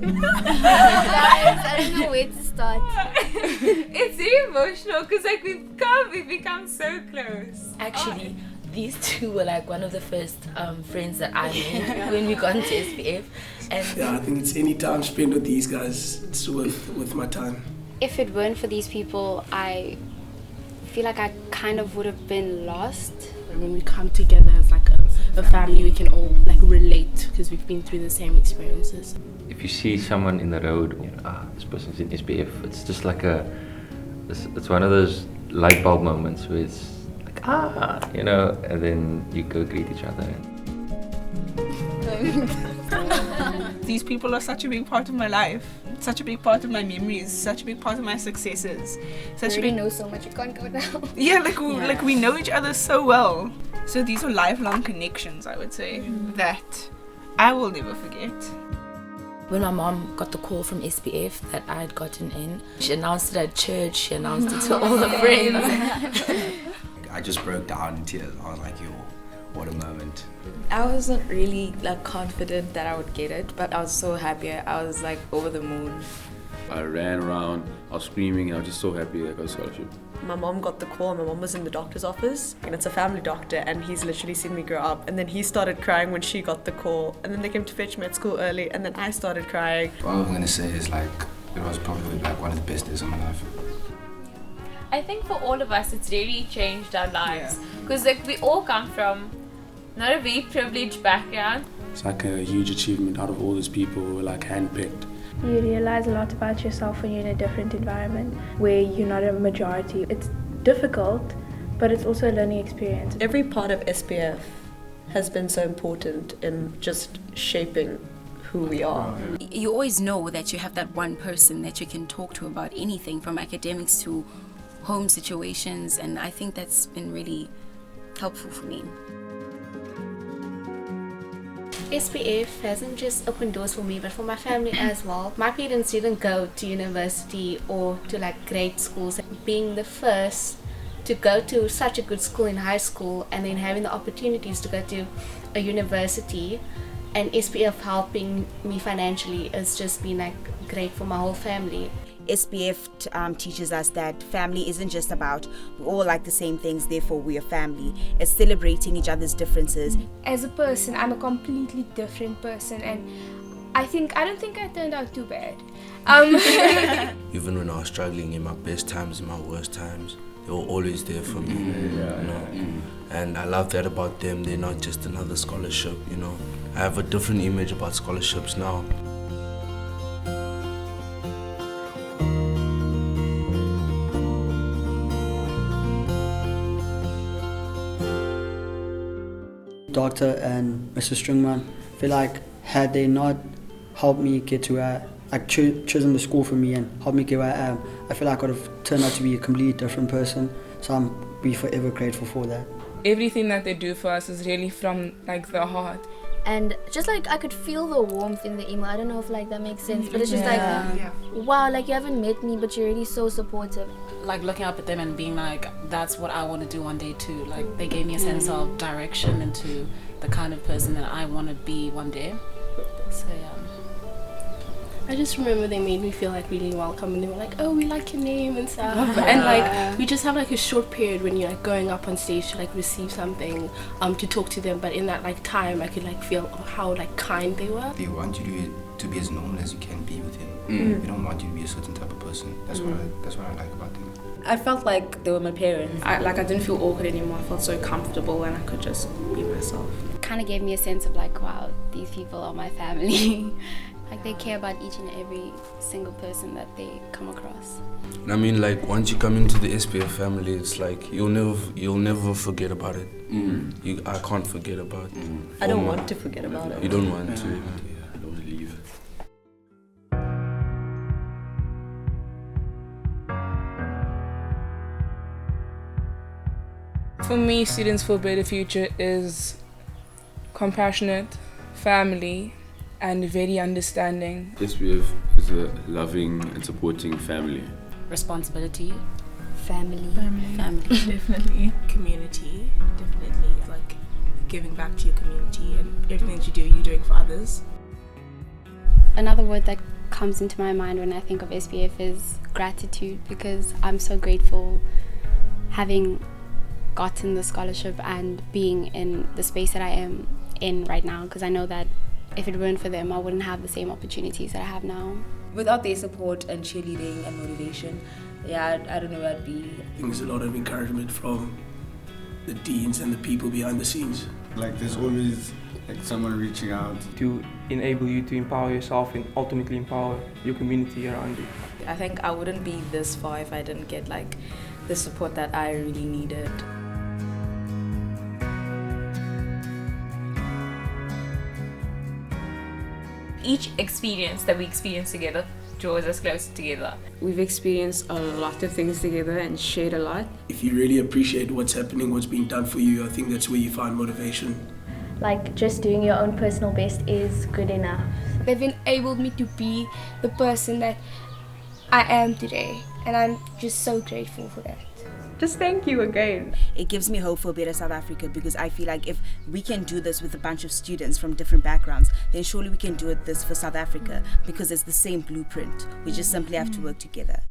Guys, I don't know where to start. It's very emotional because like we've become so close. Actually, these two were like one of the first friends that I made when we got into SPF. And yeah, I think it's any time spent with these guys, it's worth my time. If it weren't for these people, I feel like I kind of would have been lost. When we come together as like a family, we can all like relate because we've been through the same experiences. If you see someone in the road, you know, this person's in SPF, it's just like it's one of those light bulb moments where it's like, you know, and then you go greet each other. These people are such a big part of my life, such a big part of my memories, such a big part of my successes. Such a big know so much, you can't go down. Yeah, like we know each other so well. So these are lifelong connections, I would say, that I will never forget. when my mom got the call from SPF that I had gotten in, she announced it at church, she announced it to all the friends. I just broke down in tears. I was like, yo, what a moment. I wasn't really like confident that I would get it, but I was so happy. I was like over the moon. I ran around, I was screaming, and I was just so happy that I got a scholarship. My mom got the call. My mom was in the doctor's office, and it's a family doctor, and he's literally seen me grow up. And then he started crying when she got the call, and then they came to fetch me at school early, and then I started crying. What I'm gonna say is like, it was probably like one of the best days of my life. I think for all of us, it's really changed our lives because like we all come from not a very privileged background. It's like a huge achievement out of all these people who were like handpicked. You realize a lot about yourself when you're in a different environment where you're not a majority. It's difficult, but it's also a learning experience. Every part of SPF has been so important in just shaping who we are. You always know that you have that one person that you can talk to about anything from academics to home situations, and I think that's been really helpful for me. SPF hasn't just opened doors for me but for my family as well. My parents didn't go to university or to like great schools. Being the first to go to such a good school in high school and then having the opportunities to go to a university and SPF helping me financially has just been like great for my whole family. SPF teaches us that family isn't just about we all like the same things, therefore we're a family. It's celebrating each other's differences. As a person, I'm a completely different person, and I don't think I turned out too bad. Even when I was struggling in my best times, in my worst times, they were always there for me. And I love that about them. They're not just another scholarship, you know. I have a different image about scholarships now. Doctor and Mr. Stringman, I feel like had they not helped me get to where chosen the school for me and helped me get where I am, I feel like I could have turned out to be a completely different person. So I'm be forever grateful for that. Everything that they do for us is really from like the heart. And just like I could feel the warmth in the email. I don't know if like that makes sense, but it's just like, wow, like you haven't met me, but you're really so supportive. Like looking up at them and being like, that's what I want to do one day too. Like they gave me a sense of direction into the kind of person that I want to be one day. So yeah. I just remember they made me feel like really welcome, and they were like, oh, we like your name and stuff. And like we just have like a short period when you're like going up on stage to like receive something to talk to them, but in that like time I could like feel how like kind they were. They want you to be as normal as you can be with him. They don't want you to be a certain type of person. That's what I like about them. I felt like they were my parents. I didn't feel awkward anymore. I felt so comfortable and I could just be myself. It kind of gave me a sense of like, wow, these people are my family. Like they care about each and every single person that they come across. And I mean, like once you come into the SPF family, it's like you'll never forget about it. I can't forget about it. I don't want to forget about it. You don't want to. I don't want to leave. For me, Students for a Better Future is compassionate, family, and very understanding. SPF is a loving and supporting family. Responsibility. Family. Definitely. Community, definitely. Like giving back to your community and everything that you do, you're doing for others. Another word that comes into my mind when I think of SPF is gratitude, because I'm so grateful having gotten the scholarship and being in the space that I am in right now, because I know that if it weren't for them, I wouldn't have the same opportunities that I have now. Without their support and cheerleading and motivation, I don't know where I'd be. I think there's a lot of encouragement from the deans and the people behind the scenes. Like there's always like someone reaching out to enable you to empower yourself and ultimately empower your community around you. I think I wouldn't be this far if I didn't get like the support that I really needed. Each experience that we experience together draws us closer together. We've experienced a lot of things together and shared a lot. If you really appreciate what's happening, what's being done for you, I think that's where you find motivation. Like, just doing your own personal best is good enough. They've enabled me to be the person that I am today, and I'm just so grateful for that. Just thank you again. It gives me hope for a better South Africa, because I feel like if we can do this with a bunch of students from different backgrounds, then surely we can do this for South Africa, because it's the same blueprint. We just simply have to work together.